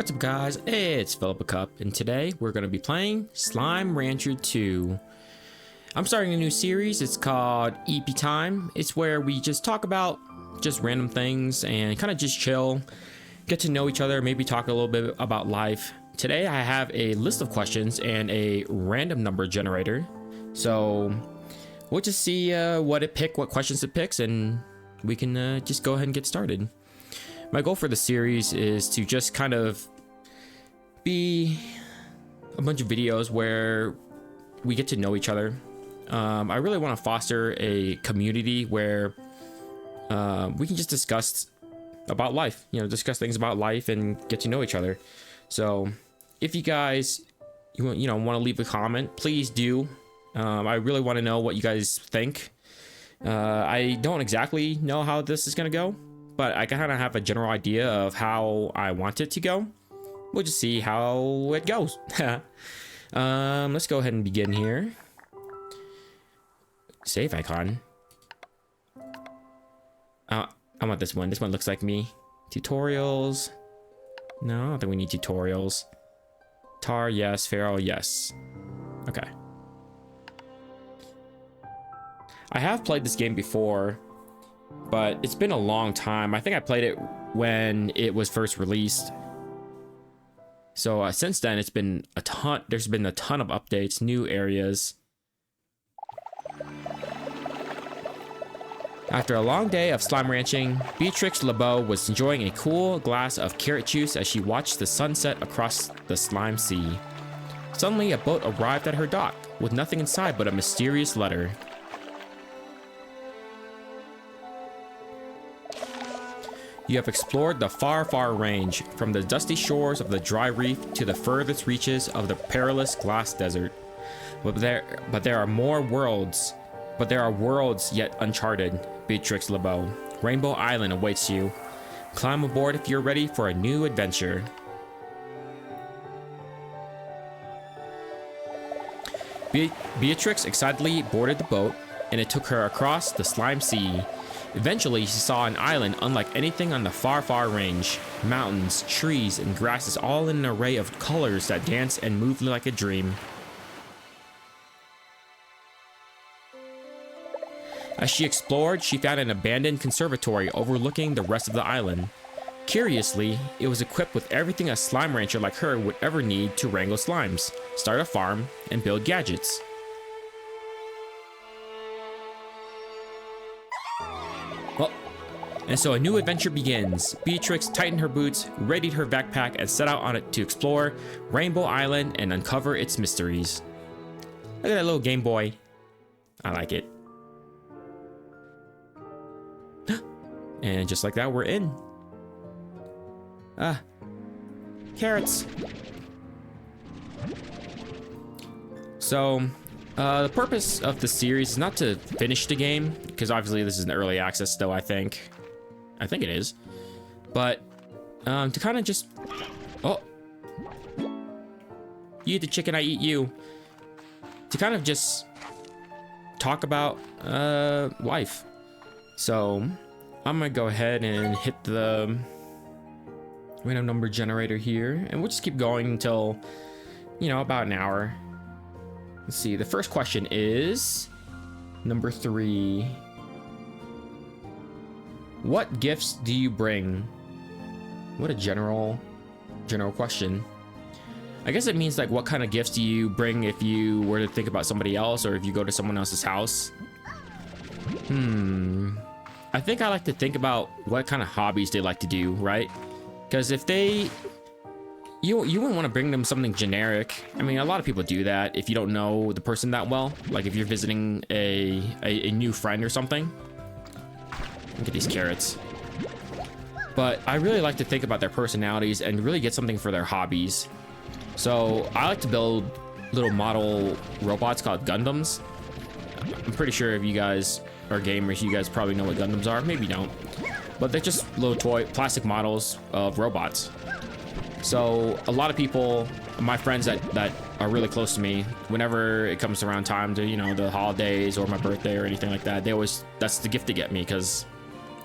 What's up, guys? It's Philip Cup, and today we're going to be playing Slime Rancher 2. I'm starting a new series. It's called Eepy Time. It's where we just talk about just random things and kind of just chill, get to know each other, maybe talk a little bit about life. Today I have a list of questions and a random number generator. So we'll just see what questions it picks, and we can just go ahead and get started. My goal for the series is to just kind of be a bunch of videos where we get to know each other. I really want to foster a community where we can just discuss about life, discuss things about life and get to know each other. So if you guys, want to leave a comment, please do. I really want to know what you guys think. I don't exactly know how this is going to go, but I kind of have a general idea of how I want it to go. We'll just see how it goes. Let's go ahead and begin here. Save icon. I want this one. This one looks like me. Tutorials. No, I don't think we need tutorials. Tar, yes. Pharaoh, yes. Okay. I have played this game before, but it's been a long time. I think I played it when it was first released. So since then, it's been a ton. There's been a ton of updates, new areas. After a long day of slime ranching, Beatrix LeBeau was enjoying a cool glass of carrot juice as she watched the sunset across the slime sea. Suddenly, a boat arrived at her dock, with nothing inside but a mysterious letter. You have explored the far, far range, from the dusty shores of the dry reef to the furthest reaches of the perilous glass desert. But there are more worlds. But there are worlds yet uncharted, Beatrix LeBeau. Rainbow Island awaits you. Climb aboard if you're ready for a new adventure. Beatrix excitedly boarded the boat, and it took her across the slime sea. Eventually, she saw an island unlike anything on the far, far range. Mountains, trees, and grasses all in an array of colors that danced and moved like a dream. As she explored, she found an abandoned conservatory overlooking the rest of the island. Curiously, it was equipped with everything a slime rancher like her would ever need to wrangle slimes, start a farm, and build gadgets. Well, and so a new adventure begins. Beatrix tightened her boots, readied her backpack, and set out on it to explore Rainbow Island and uncover its mysteries. Look at that little Game Boy. I like it. And just like that, we're in. Carrots. So, the purpose of the series is not to finish the game, because obviously this is an early access though, I think it is. But, to kind of just... Oh! You eat the chicken, I eat you. To kind of just talk about, life. So... I'm gonna go ahead and hit the random number generator here, and we'll just keep going until, about an hour. Let's see, the first question is number 3. What gifts do you bring? What a general question. I guess it means like what kind of gifts do you bring if you were to think about somebody else, or if you go to someone else's house. I think I like to think about what kind of hobbies they like to do, right? Because if you wouldn't want to bring them something generic. I mean, a lot of people do that if you don't know the person that well. Like if you're visiting a new friend or something. Look at these carrots. But I really like to think about their personalities and really get something for their hobbies. So I like to build little model robots called Gundams. I'm pretty sure if you guys are gamers, you guys probably know what Gundams are. Maybe you don't. But they're just little toy plastic models of robots. So a lot of people, my friends that are really close to me, whenever it comes around time to, the holidays or my birthday or anything like that, that's the gift they get me, because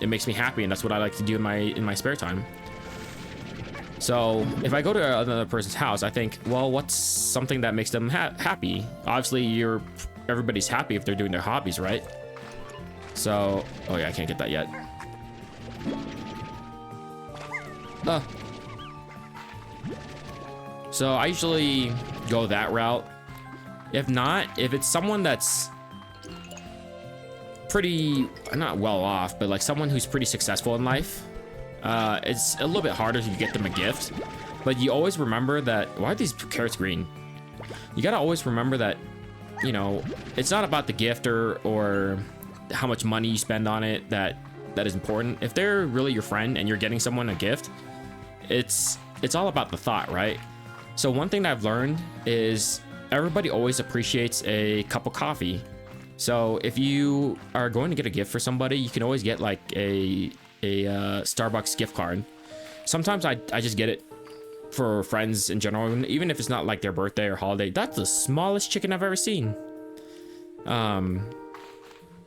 it makes me happy, and that's what I like to do in my spare time. So if I go to another person's house, I think, well, what's something that makes them happy? Obviously, everybody's happy if they're doing their hobbies, right? So, oh yeah, I can't get that yet. So I usually go that route. If not, if it's someone that's pretty, not well off, but like someone who's pretty successful in life, it's a little bit harder to get them a gift. But you always remember that, why are these carrots green? You gotta always remember that, you know, it's not about the gift or how much money you spend on it that is important. If they're really your friend and you're getting someone a gift, it's all about the thought, right? So one thing that I've learned is everybody always appreciates a cup of coffee. So if you are going to get a gift for somebody, you can always get like a Starbucks gift card. Sometimes I just get it for friends in general, even if it's not like their birthday or holiday. That's the smallest chicken I've ever seen.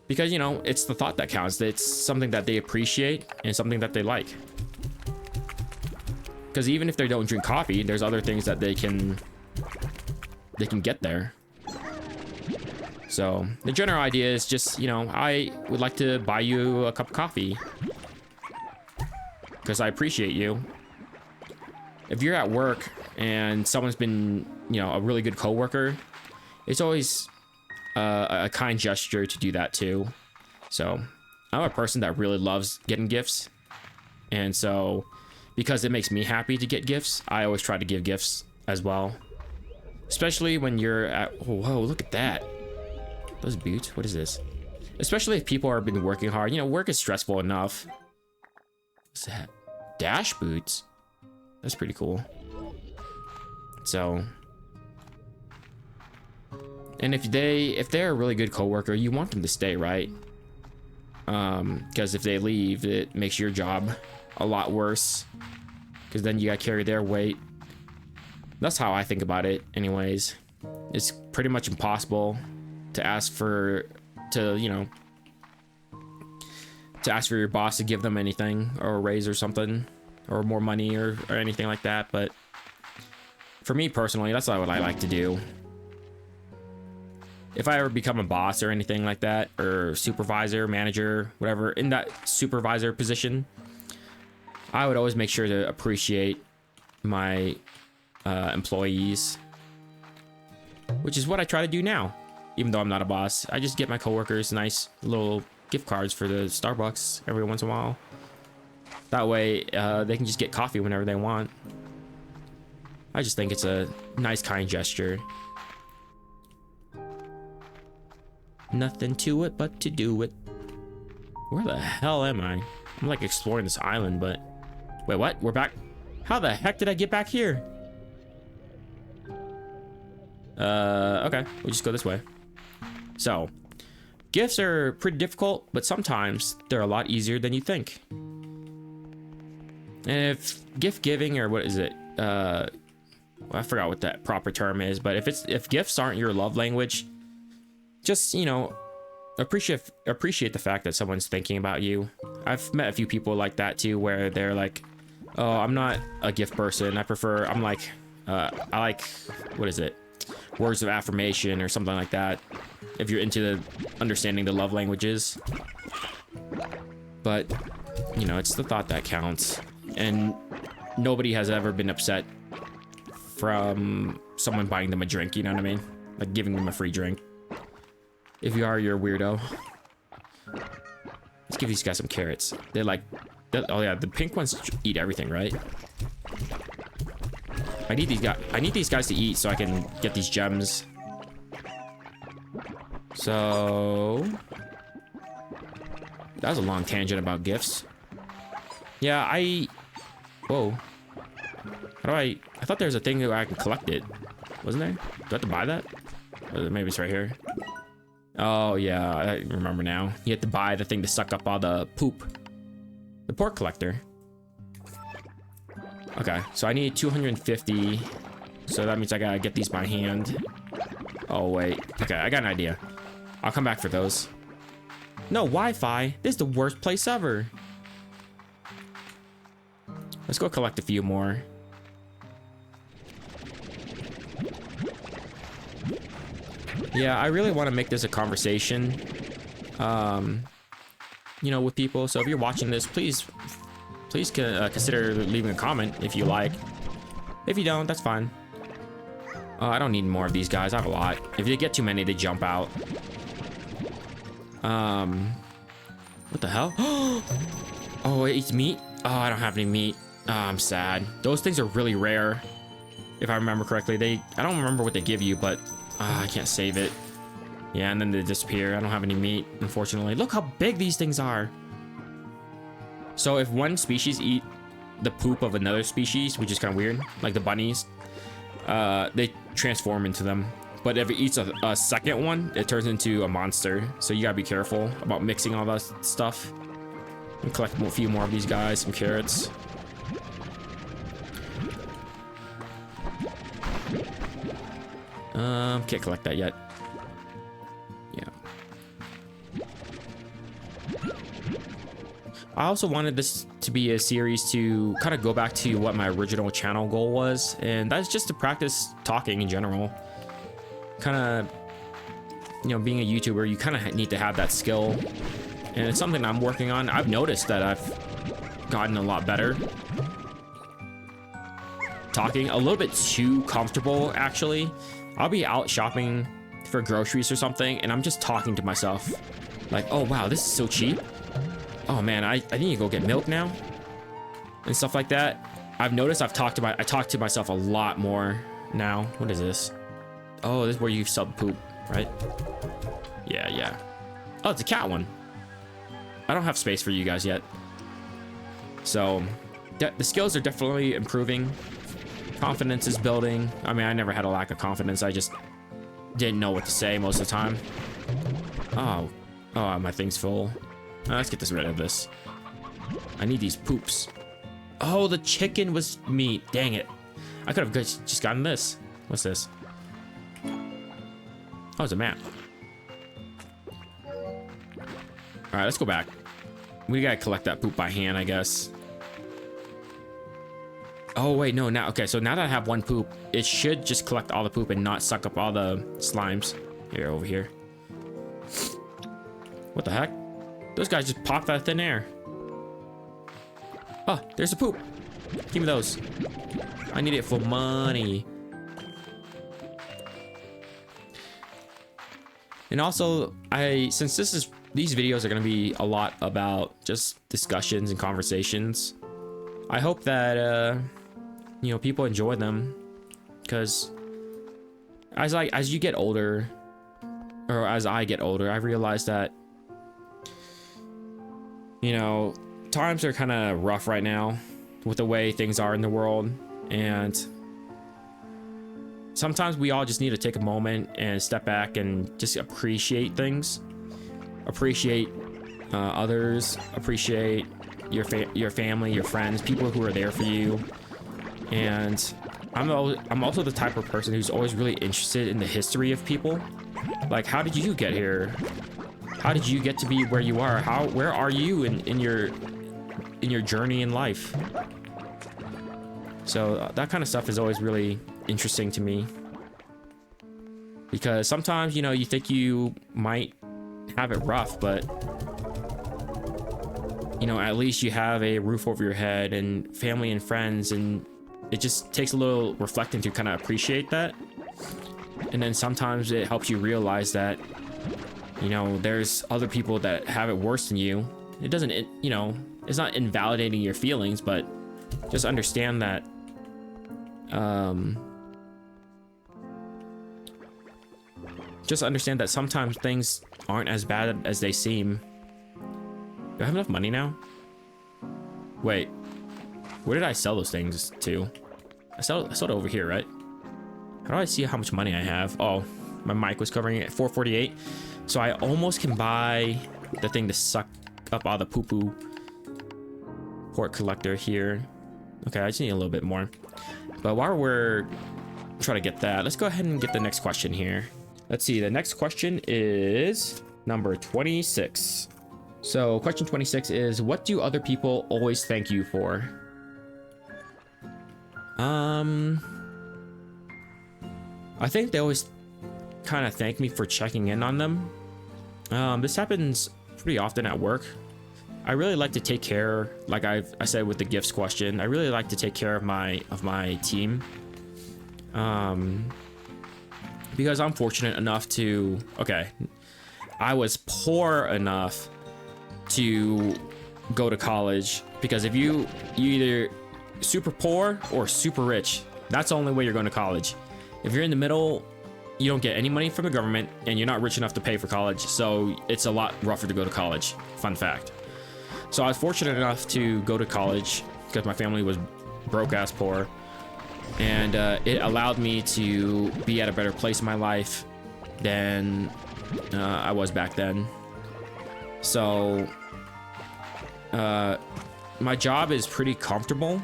Because, you know, it's the thought that counts. It's something that they appreciate and something that they like. Because even if they don't drink coffee, there's other things that they can get there. So the general idea is just, you know, I would like to buy you a cup of coffee because I appreciate you. If you're at work and someone's been, you know, a really good coworker, it's always a kind gesture to do that too. So I'm a person that really loves getting gifts, and so because it makes me happy to get gifts, I always try to give gifts as well. Especially when you're at, oh, whoa, look at that. Those boots, what is this? Especially if people have been working hard. You know, work is stressful enough. What's that? Dash boots? That's pretty cool. So, and if they're a really good coworker, you want them to stay, right? Because if they leave, it makes your job a lot worse. Because then you gotta carry their weight. That's how I think about it, anyways. It's pretty much impossible to ask for your boss to give them anything, or a raise or something, or more money or anything like that. But for me personally, that's not what I like to do. If I ever become a boss or anything like that, or supervisor, manager, whatever, in that supervisor position, I would always make sure to appreciate my employees, which is what I try to do now. Even though I'm not a boss, I just get my coworkers nice little gift cards for the Starbucks every once in a while. That way, they can just get coffee whenever they want. I just think it's a nice, kind gesture. Nothing to it but to do it. Where the hell am I? I'm like exploring this island, but... Wait, what? We're back? How the heck did I get back here? Okay. We'll just go this way. So, gifts are pretty difficult, but sometimes they're a lot easier than you think. And if gift giving, or what is it? Well, I forgot what that proper term is, but if gifts aren't your love language, just, you know, appreciate the fact that someone's thinking about you. I've met a few people like that too, where they're like, oh, I'm not a gift person. I like, what is it? Words of affirmation or something like that. If you're into understanding the love languages. But, you know, it's the thought that counts. And nobody has ever been upset from someone buying them a drink, you know what I mean? Like giving them a free drink. If you are, you're a weirdo. Let's give these guys some carrots. They're like, oh yeah, the pink ones eat everything, right? I need these guys to eat so I can get these gems. So that was a long tangent about gifts. Yeah, whoa. How do I thought there was a thing where I can collect it. Wasn't there? Do I have to buy that? Or maybe it's right here. Oh yeah, I remember now. You have to buy the thing to suck up all the poop. The pork collector. Okay, so I need 250. So that means I gotta get these by hand. Oh wait, okay, I got an idea. I'll come back for those. No Wi-Fi, this is the worst place ever. Let's go collect a few more. Yeah, I really want to make this a conversation, you know, with people. So if you're watching this, please consider leaving a comment if you like. If you don't, that's fine. I don't need more of these guys. I have a lot. If they get too many, they jump out. What the hell? Oh, it eats meat? Oh, I don't have any meat. Oh, I'm sad. Those things are really rare. If I remember correctly, I don't remember what they give you, but I can't save it. Yeah, and then they disappear. I don't have any meat, unfortunately. Look how big these things are. So if one species eat the poop of another species, which is kind of weird, like the bunnies, they transform into them. But if it eats a second one, it turns into a monster. So you gotta be careful about mixing all that stuff. And collect a few more of these guys, some carrots. Can't collect that yet. Yeah. I also wanted this to be a series to kind of go back to what my original channel goal was, and that's just to practice talking in general. Kind of, you know, being a YouTuber, you kind of need to have that skill, and it's something I'm working on. I've noticed that I've gotten a lot better talking, a little bit too comfortable actually. I'll be out shopping for groceries or something, and I'm just talking to myself like, oh wow, this is so cheap. Oh man, I need to go get milk now and stuff like that. I've noticed I talk to myself a lot more now. What is this? Oh, this is where you sell poop, right? Yeah. Oh, it's a cat one. I don't have space for you guys yet. So the skills are definitely improving. Confidence is building. I mean, I never had a lack of confidence. I just didn't know what to say most of the time. Oh, my thing's full. Let's get rid of this. I need these poops. Oh, the chicken was meat. Dang it. I could have just gotten this. What's this? Oh, it's a map. All right, let's go back. We gotta collect that poop by hand, I guess. Oh, wait, no, now, okay, so now that I have one poop, it should just collect all the poop and not suck up all the slimes. Here, over here. What the heck? Those guys just popped out of thin air. Oh, there's the poop. Give me those. I need it for money. And also, since these videos are gonna be a lot about just discussions and conversations, I hope that you know, people enjoy them, because as you get older, or as I get older, I realize that, you know, times are kind of rough right now with the way things are in the world, and sometimes we all just need to take a moment and step back and just appreciate things, appreciate others, appreciate your family, your friends, people who are there for you. And I'm also the type of person who's always really interested in the history of people. Like, how did you get here? How did you get to be where you are? Where are you in your journey in life? So that kind of stuff is always really interesting to me, because sometimes, you know, you think you might have it rough, but you know, at least you have a roof over your head and family and friends, and it just takes a little reflecting to kind of appreciate that. And then sometimes it helps you realize that, you know, there's other people that have it worse than you. It doesn't, you know, it's not invalidating your feelings, but just understand that sometimes things aren't as bad as they seem. Do I have enough money now? Wait, where did I sell those things to? I sold it over here, right? How do I see how much money I have? Oh, my mic was covering it. 448. So I almost can buy the thing to suck up all the poo-poo. Port collector here. Okay, I just need a little bit more. But while we're trying to get that, let's go ahead and get the next question here. Let's see, the next question is number 26. So question 26 is, what do other people always thank you for? I think they always kind of thank me for checking in on them. This happens pretty often at work. I really like to take care, like I said with the gifts question, I really like to take care of my team. Because I'm fortunate enough to, okay, I was poor enough to go to college, because if you either super poor or super rich, that's the only way you're going to college. If you're in the middle, you don't get any money from the government, and you're not rich enough to pay for college, so it's a lot rougher to go to college. Fun fact. So I was fortunate enough to go to college because my family was broke ass poor, and it allowed me to be at a better place in my life than I was back then. So my job is pretty comfortable.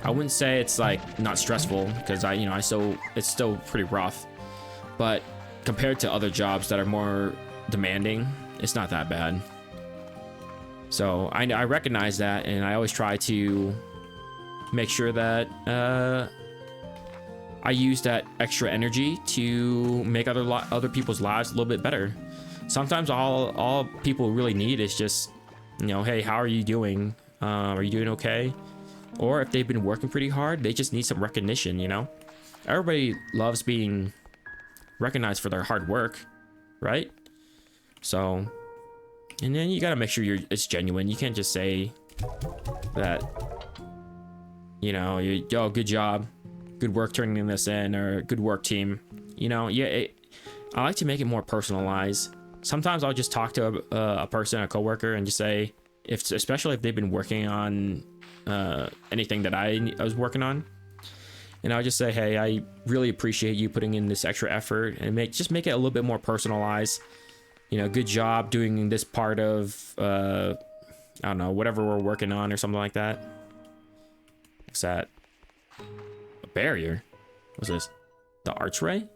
I wouldn't say it's like not stressful, because it's still pretty rough, but compared to other jobs that are more demanding, it's not that bad. So I recognize that, and I always try to make sure that I use that extra energy to make other people's lives a little bit better. Sometimes all people really need is just, hey, how are you doing? Are you doing okay? Or if they've been working pretty hard, they just need some recognition, Everybody loves being recognized for their hard work, right? So, and then you gotta make sure it's genuine. You can't just say that, yo, good job, good work turning this in, or good work, team. I like to make it more personalized. Sometimes I'll just talk to a person, a coworker, and just say, especially if they've been working on anything that I was working on, and I'll just say, hey, I really appreciate you putting in this extra effort, and just make it a little bit more personalized. Good job doing this part of I don't know, whatever we're working on, or something like that. What's that? A barrier? What's this? The archway?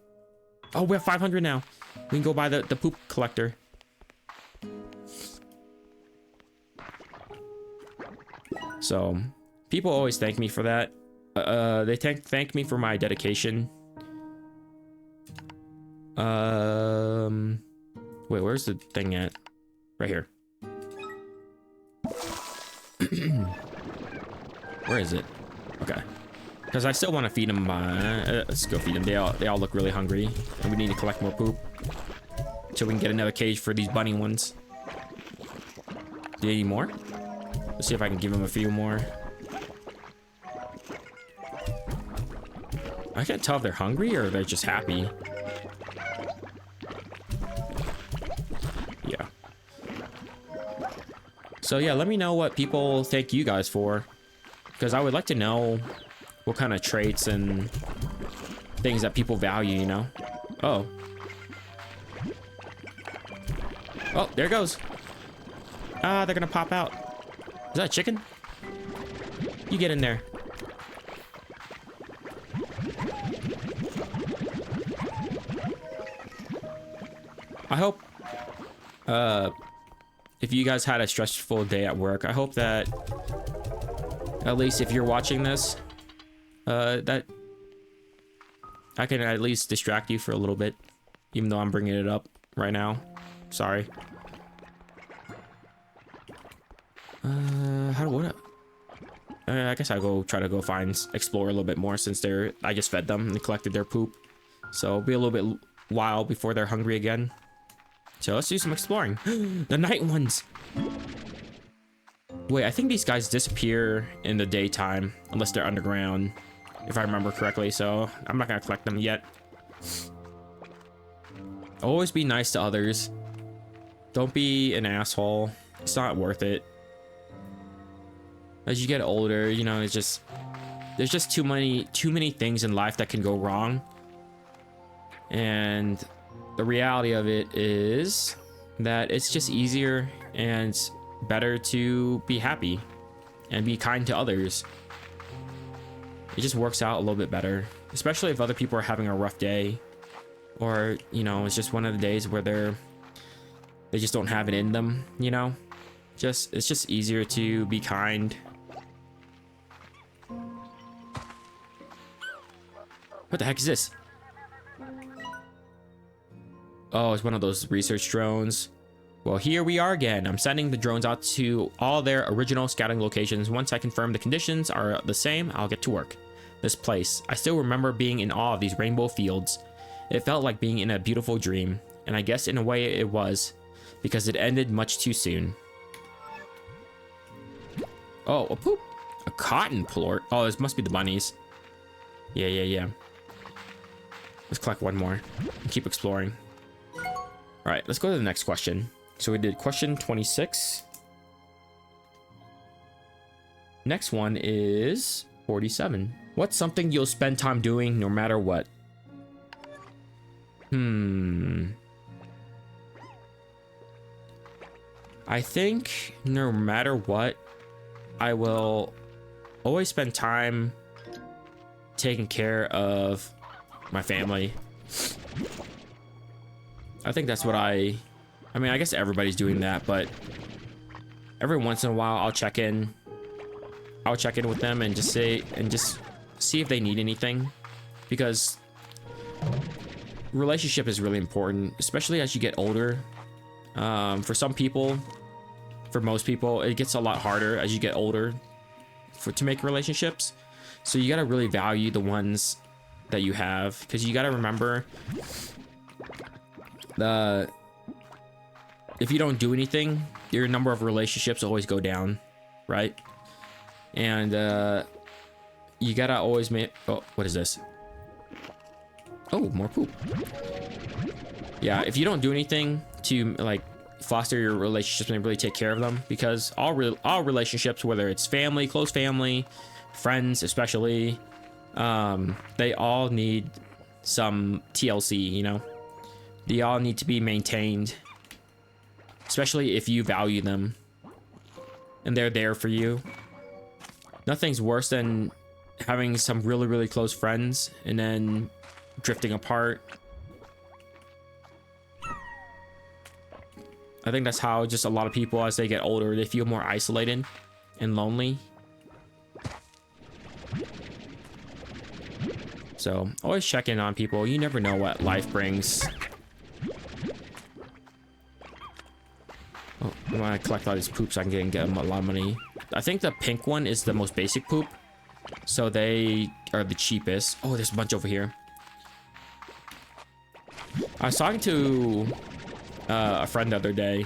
Oh, we have 500 now. We can go buy the poop collector. So people always thank me for that. They thank me for my dedication. Wait, where's the thing at? Right here. Where is it? Okay. Because I still want to feed them. Let's go feed them. They all look really hungry, and we need to collect more poop so we can get another cage for these bunny ones. Do you need more? Let's see if I can give them a few more. I can't tell if they're hungry or they're just happy. Yeah. So yeah, let me know what people thank you guys for, because I would like to know what kind of traits and things that people value, Oh. Oh, there it goes. Ah, they're gonna pop out. Is that a chicken? You get in there. I hope if you guys had a stressful day at work, I hope that at least if you're watching this, that I can at least distract you for a little bit, even though I'm bringing it up right now. Sorry. I guess I'll go try to explore a little bit more, since I just fed them and collected their poop. So it'll be a little bit while before they're hungry again. So let's do some exploring. The night ones. Wait, I think these guys disappear in the daytime unless they're underground, if I remember correctly. So I'm not gonna collect them yet. Always be nice to others. Don't be an asshole. It's not worth it. As you get older, it's just, there's just too many things in life that can go wrong. And the reality of it is that it's just easier and better to be happy and be kind to others. It just works out a little bit better, especially if other people are having a rough day, or it's just one of the days where they just don't have it in them. It's just easier to be kind. What the heck is this? Oh, it's one of those research drones. Well, here we are again. I'm sending the drones out to all their original scouting locations. Once I confirm the conditions are the same, I'll get to work. This place. I still remember being in awe of these rainbow fields. It felt like being in a beautiful dream, and I guess in a way it was, because it ended much too soon. Oh, a poop. A cotton plort. Oh, this must be the bunnies. Yeah. Let's collect one more and keep exploring. All right, let's go to the next question. So we did question 26. Next one is 47. What's something you'll spend time doing no matter what? I think no matter what, I will always spend time taking care of my family. I think that's what I mean, I guess everybody's doing that, but every once in a while I'll check in with them and just see if they need anything, because relationship is really important, especially as you get older. For some people, for most people, it gets a lot harder as you get older to make relationships. So you got to really value the ones that you have, because you got to remember if you don't do anything, your number of relationships always go down, right? And you gotta always make... Oh, what is this? Oh, more poop. Yeah, if you don't do anything to like foster your relationships and really take care of them, because all relationships, whether it's family, close family, friends especially, they all need some TLC, you know? They all need to be maintained, especially if you value them and they're there for you. Nothing's worse than having some really close friends and then drifting apart. I think that's how just a lot of people, as they get older, they feel more isolated and lonely. So always check in on people. You never know what life brings. Oh, I want to collect all these poops so I can get them a lot of money. I think the pink one is the most basic poop, so they are the cheapest. Oh, there's a bunch over here. I was talking to a friend the other day,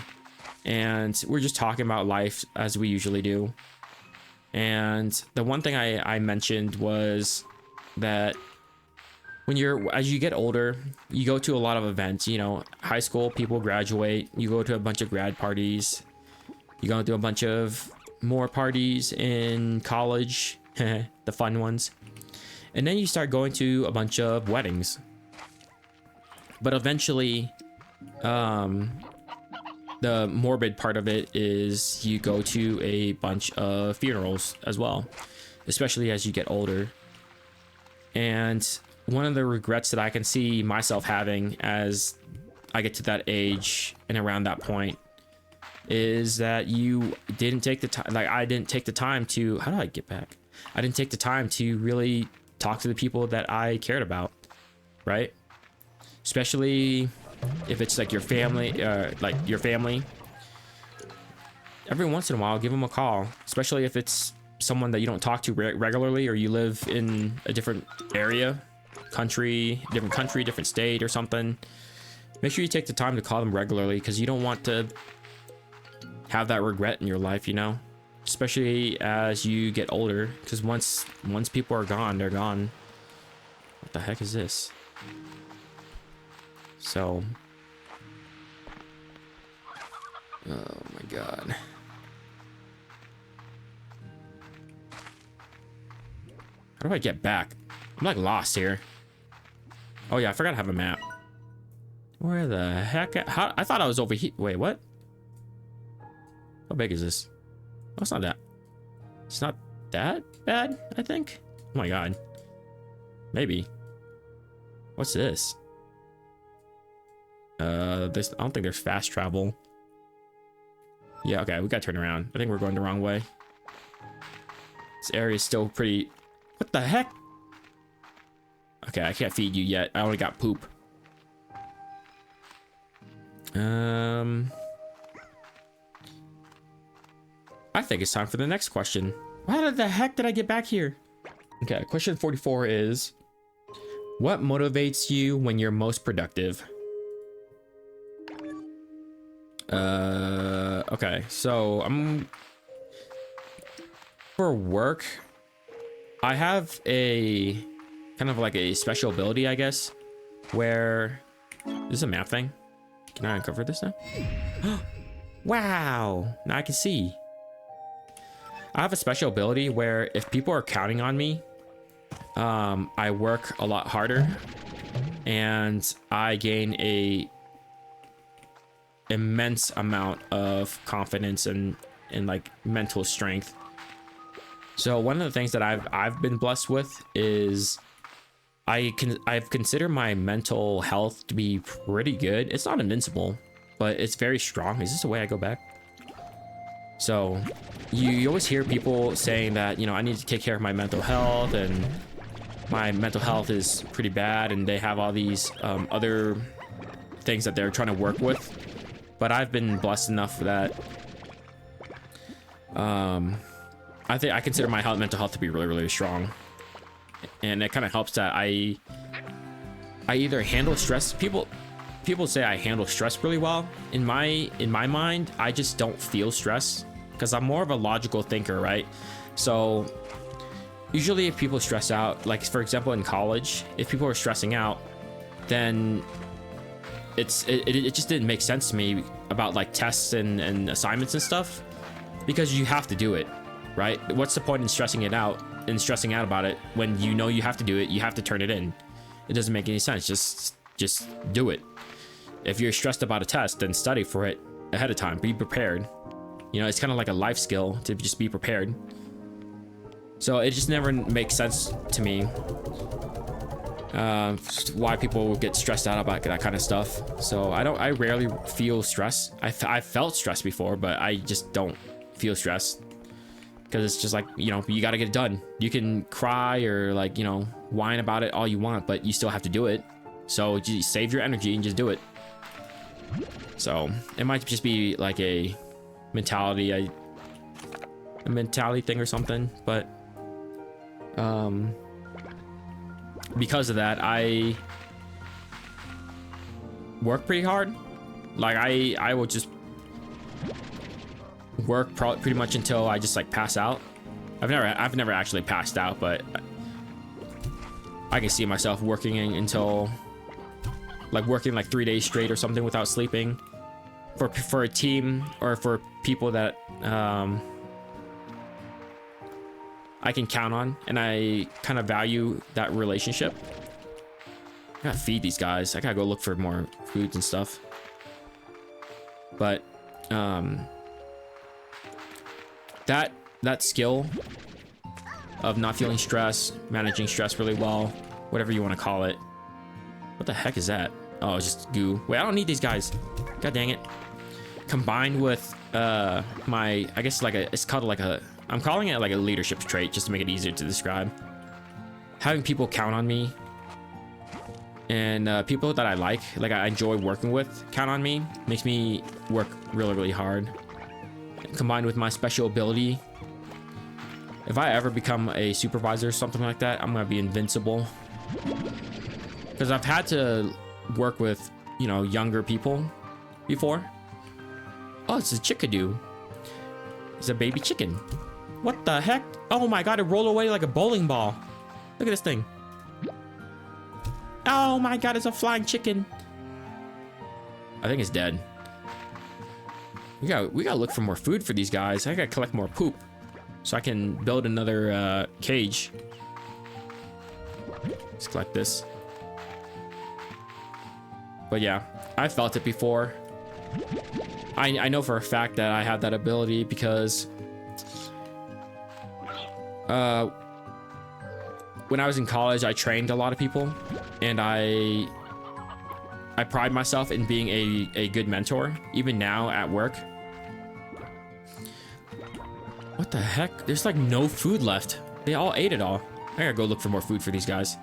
and we're just talking about life as we usually do. And the one thing I mentioned was that as you get older, you go to a lot of events. You know, high school people graduate, you go to a bunch of grad parties, you go to a bunch of more parties in college, the fun ones, and then you start going to a bunch of weddings. But eventually, the morbid part of it is you go to a bunch of funerals as well, especially as you get older. And one of the regrets that I can see myself having as I get to that age and around that point is that you didn't take the time. Like, I didn't take the time to... How do I get back? I didn't take the time to really talk to the people that I cared about, right? Especially if it's like your family, every once in a while, give them a call, especially if it's someone that you don't talk to regularly, or you live in a different area, different state or something. Make sure you take the time to call them regularly, because you don't want to have that regret in your life, you know, especially as you get older, because once people are gone, they're gone. What the heck is this? So, oh my god. How do I get back? I'm like lost here. Oh yeah, I forgot to have a map. Where the heck? How? I thought I was over here. Wait, what? How big is this? Oh, it's not that. It's not that bad, I think. Oh my god. Maybe. What's this? I don't think there's fast travel. Yeah, okay, we gotta turn around. I think we're going the wrong way. This area is still pretty... What the heck? Okay, I can't feed you yet. I only got poop. I think it's time for the next question. How the heck did I get back here? Okay, question 44 is, what motivates you when you're most productive? Okay, so for work, I have a kind of like a special ability, I guess, where this is a map thing. Can I uncover this now? Wow, now I can see. I have a special ability where if people are counting on me, I work a lot harder and I gain a immense amount of confidence and like mental strength. So one of the things that I've been blessed with is I've considered my mental health to be pretty good. It's not invincible, but it's very strong. Is this the way I go back? So you always hear people saying that, you know, I need to take care of my mental health and my mental health is pretty bad, and they have all these other things that they're trying to work with. But I've been blessed enough that I think I consider my mental health to be really, really strong. And it kind of helps that I either handle stress. People say I handle stress really well. In my mind, I just don't feel stress because I'm more of a logical thinker, right? So usually if people stress out, like for example in college, if people are stressing out, then it just didn't make sense to me about like tests and assignments and stuff, because you have to do it, right? What's the point in stressing out about it when you know you have to do it? You have to turn it in. It doesn't make any sense. Just do it. If you're stressed about a test, then study for it ahead of time. Be prepared. You know, it's kind of like a life skill to just be prepared. So it just never makes sense to me why people get stressed out about that kind of stuff. So I rarely feel stress. I've felt stress before, but I just don't feel stressed because it's just like, you know, you got to get it done. You can cry or like, you know, whine about it all you want, but you still have to do it. So just save your energy and just do it. So it might just be like a mentality thing or something, but because of that, I work pretty hard. Like I will just work pretty much until I just like pass out. I've never actually passed out, but I can see myself working until like working like 3 days straight or something without sleeping for a team or for people that I can count on, and I kind of value that relationship. I gotta feed these guys. I gotta go look for more foods and stuff. But that skill of not feeling stress, managing stress really well, whatever you want to call it. What the heck is that? Oh, it's just goo. Wait, I don't need these guys. God dang it. Combined with my, I guess like it's called like I'm calling it like a leadership trait just to make it easier to describe. Having people count on me and people that I like I enjoy working with, count on me, makes me work really, really hard. Combined with my special ability, if I ever become a supervisor or something like that, I'm gonna be invincible. Because I've had to work with, you know, younger people before. Oh, it's a chickadee. It's a baby chicken. What the heck? Oh my god, it rolled away like a bowling ball. Look at this thing. Oh my god, it's a flying chicken. I think it's dead. We gotta look for more food for these guys. I gotta collect more poop so I can build another cage. Let's collect this. But yeah, I felt it before. I know for a fact that I have that ability because when I was in college, I trained a lot of people, and I pride myself in being a good mentor, even now at work. What the heck? There's like no food left. They all ate it all. I gotta go look for more food for these guys.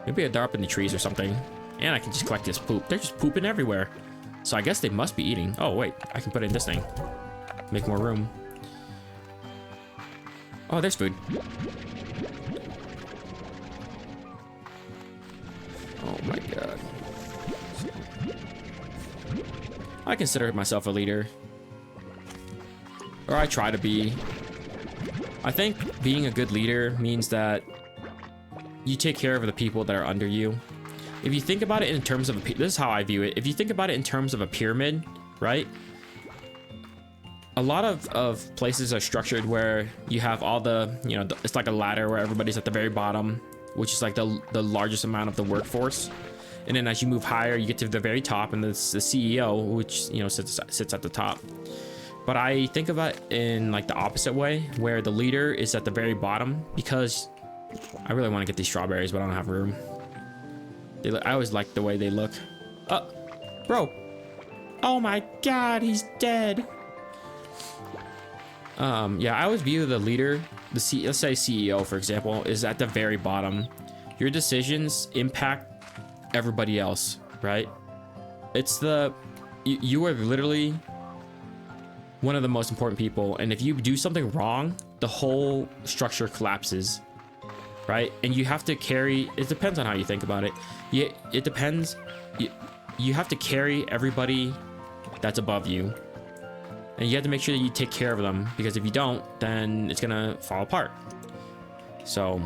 Maybe they're up in the trees or something. And I can just collect this poop. They're just pooping everywhere. So I guess they must be eating. Oh, wait. I can put it in this thing. Make more room. Oh, there's food. Oh my god. I consider myself a leader. Or I try to be. I think being a good leader means that you take care of the people that are under you. If you think about it in terms of this is how I view it. If you think about it in terms of a pyramid, right? A lot of places are structured where you have all the, you know, it's like a ladder where everybody's at the very bottom, which is like the largest amount of the workforce. And then as you move higher, you get to the very top, and it's the CEO, which, you know, sits at the top. But I think of it in like the opposite way, where the leader is at the very bottom, because I really want to get these strawberries, but I don't have room. I always like the way they look. Bro. Oh my god, he's dead. Yeah, I always view the leader, let's say CEO, for example, is at the very bottom. Your decisions impact everybody else, right? It's you are literally one of the most important people, and if you do something wrong, the whole structure collapses, right? And you have to carry, it depends on how you think about it. Yeah, it depends. You have to carry everybody that's above you, and you have to make sure that you take care of them, because if you don't, then it's gonna fall apart. So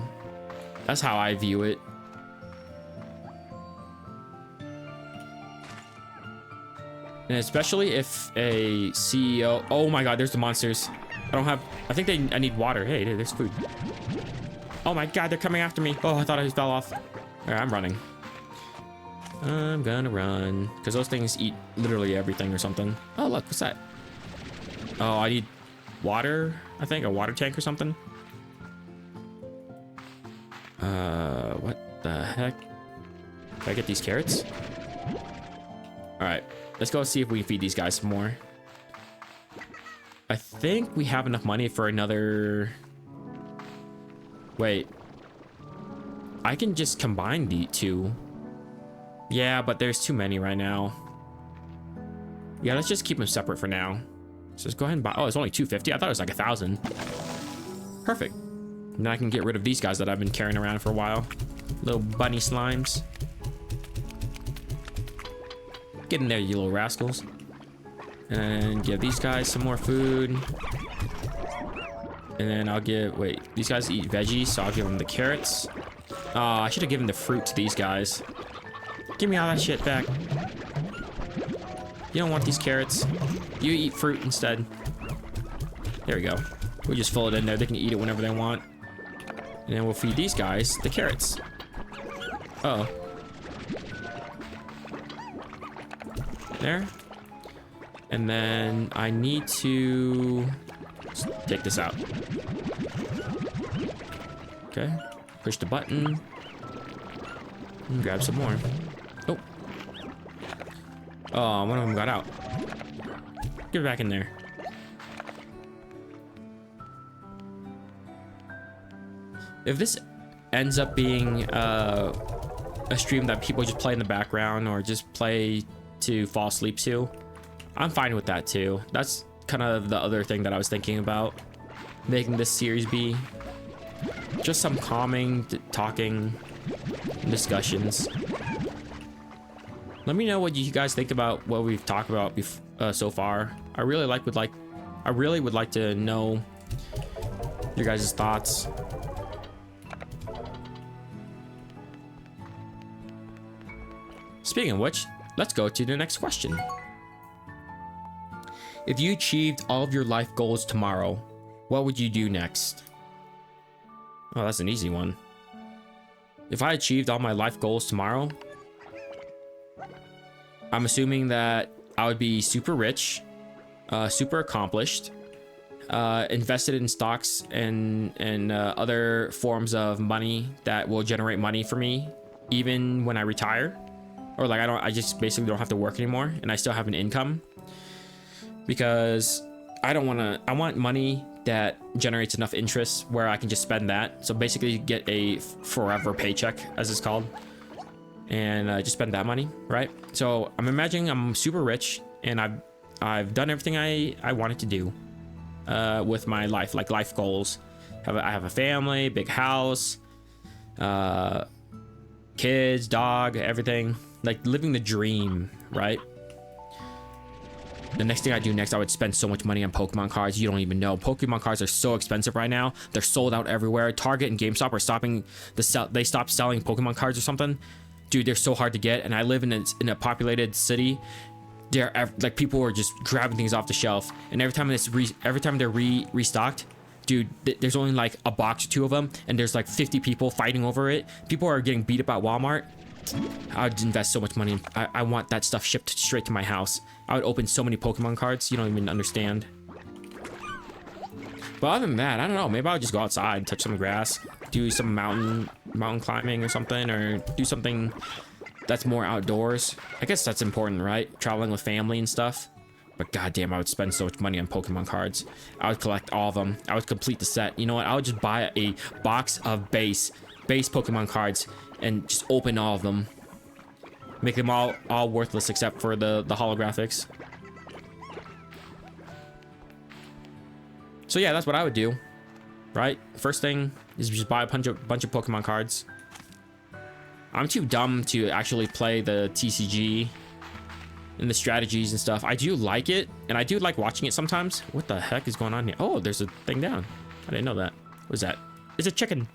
that's how I view it. And especially if a CEO, oh my god, there's the monsters. I think I need water. Hey, there's food. Oh my god, they're coming after me. Oh, I thought I fell off. All right, I'm running. I'm gonna run, because those things eat literally everything or something. Oh, look, what's that? Oh, I need water, I think, a water tank or something. What the heck? Can I get these carrots? All right, let's go see if we can feed these guys some more. I think we have enough money for another... Wait. I can just combine the two. Yeah, but there's too many right now. Yeah, let's just keep them separate for now. So let's go ahead and buy... Oh, it's only 250. I thought it was like 1,000. Perfect. Now I can get rid of these guys that I've been carrying around for a while. Little bunny slimes. Get in there, you little rascals. And give these guys some more food. And then I'll give... Wait, these guys eat veggies, so I'll give them the carrots. Oh, I should have given the fruit to these guys. Give me all that shit back. You don't want these carrots. You eat fruit instead. There we go. We'll just fill it in there. They can eat it whenever they want. And then we'll feed these guys the carrots. Uh-oh. There. And then I need to take this out. Okay. Push the button. And grab some more. Oh. Oh, one of them got out. Get back in there. If this ends up being a stream that people just play in the background or just play to fall asleep to, I'm fine with that too. That's kind of the other thing that I was thinking about, making this series be just some calming talking discussions. Let me know what you guys think about what we've talked about so far. I really would like to know your guys' thoughts. Speaking of which, let's go to the next question. If you achieved all of your life goals tomorrow, what would you do next? Oh, that's an easy one. If I achieved all my life goals tomorrow, I'm assuming that I would be super rich, super accomplished, invested in stocks and other forms of money that will generate money for me even when I retire. Or like I just basically don't have to work anymore and I still have an income. Because I want money that generates enough interest where I can just spend that. So basically get a forever paycheck, as it's called. and just spend that money, right? So I'm imagining I'm super rich, and I've done everything I wanted to do with my life, like life goals. I have a family, big house, kids, dog, everything, like living the dream, right? The next thing I do next, I would spend so much money on Pokemon cards. You don't even know. Pokemon cards are so expensive right now. They're sold out everywhere. Target and GameStop are stopping they stopped selling Pokemon cards or something. Dude, they're so hard to get. And I live in a populated city. Like, people are just grabbing things off the shelf. And every time they're restocked, dude, there's only like a box or two of them, and there's like 50 people fighting over it. People are getting beat up at Walmart. I would invest so much money. I want that stuff shipped straight to my house. I would open so many Pokemon cards, you don't even understand. But other than that, I don't know. Maybe I'll just go outside, touch some grass, do some mountain climbing or something, or do something that's more outdoors. I guess that's important, right? Traveling with family and stuff. But goddamn, I would spend so much money on Pokemon cards. I would collect all of them. I would complete the set. You know what? I would just buy a box of base Pokemon cards and just open all of them. Make them all worthless except for the holographics. So yeah, that's what I would do, right? First thing is just buy a bunch of Pokemon cards. I'm too dumb to actually play the TCG and the strategies and stuff. I do like it, and I do like watching it sometimes. What the heck is going on here? Oh, there's a thing down. I didn't know that. What is that? It's a chicken.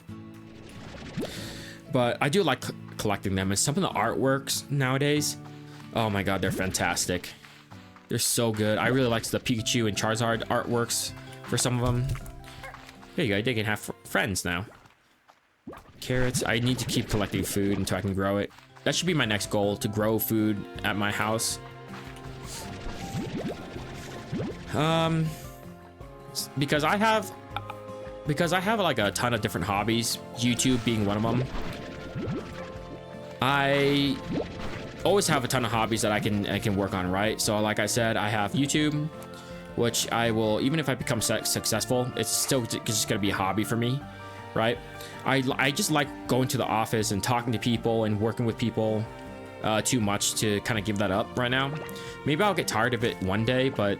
But I do like collecting them, and some of the artworks nowadays, oh my god, they're fantastic. They're so good. I really like the Pikachu and Charizard artworks for some of them. There you go, they can have friends now. Carrots. I need to keep collecting food until I can grow it. That should be my next goal, to grow food at my house. Because I have like a ton of different hobbies, YouTube being one of them. I always have a ton of hobbies that I can work on, right? So like I said, I have YouTube, which I will, even if I become successful, it's still just gonna be a hobby for me, right? I just like going to the office and talking to people and working with people too much to kind of give that up right now. Maybe I'll get tired of it one day, but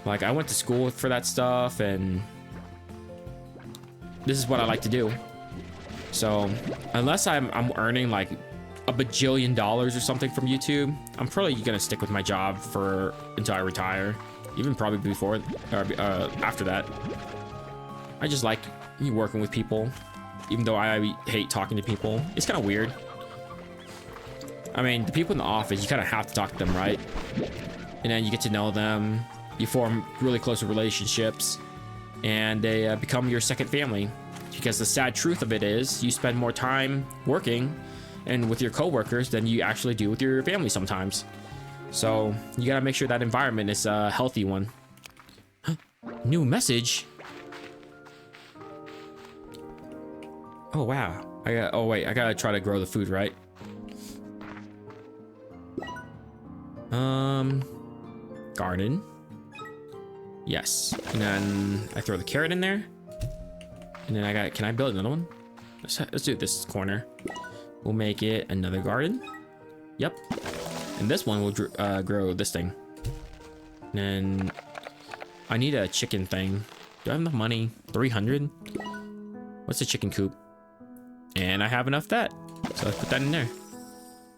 like, I went to school for that stuff, and this is what I like to do. So unless I'm earning like a bajillion dollars or something from YouTube, I'm probably gonna stick with my job until I retire, even probably before or after that. I just like working with people, even though I hate talking to people. It's kind of weird. I mean, the people in the office, you kind of have to talk to them, right? And then you get to know them, you form really close relationships, and they become your second family. Because the sad truth of it is, you spend more time working and with your coworkers than you actually do with your family sometimes. So you gotta make sure that environment is a healthy one. New message. Oh wow. Oh wait, I gotta try to grow the food, right? Garden. Yes. And then I throw the carrot in there. And then can I build another one? Let's do this corner. We'll make it another garden. Yep. And this one will grow this thing. And then I need a chicken thing. Do I have enough money? 300? What's a chicken coop? And I have enough of that. So let's put that in there.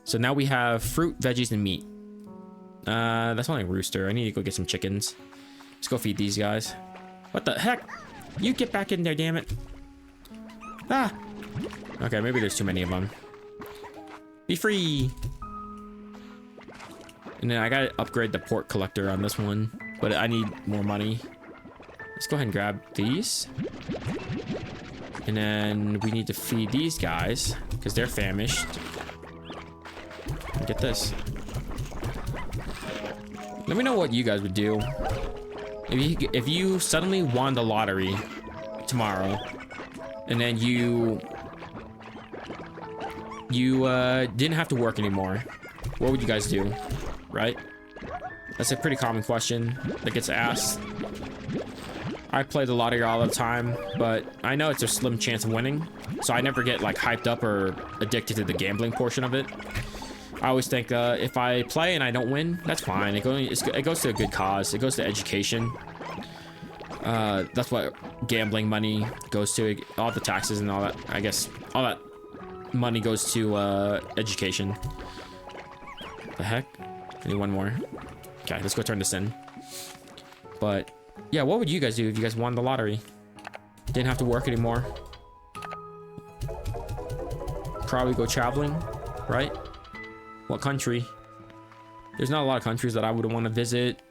So now we have fruit, veggies, and meat. That's only a rooster. I need to go get some chickens. Let's go feed these guys. What the heck? You get back in there, damn it. Ah. Okay, maybe there's too many of them. Be free. And then I gotta upgrade the pork collector on this one, but I need more money. Let's go ahead and grab these. And then we need to feed these guys because they're famished. Get this. Let me know what you guys would do. If you suddenly won the lottery tomorrow, and then you didn't have to work anymore, what would you guys do, right? That's a pretty common question that gets asked. I play the lottery all the time, but I know it's a slim chance of winning, so I never get like hyped up or addicted to the gambling portion of it. I always think if I play and I don't win, that's fine. It goes to a good cause. It goes to education. That's what gambling money goes to. All the taxes and all that. I guess all that money goes to education. The heck? I need one more. Okay, let's go turn this in. But yeah, what would you guys do if you guys won the lottery? Didn't have to work anymore. Probably go traveling, right? What country? There's not a lot of countries that I would want to visit.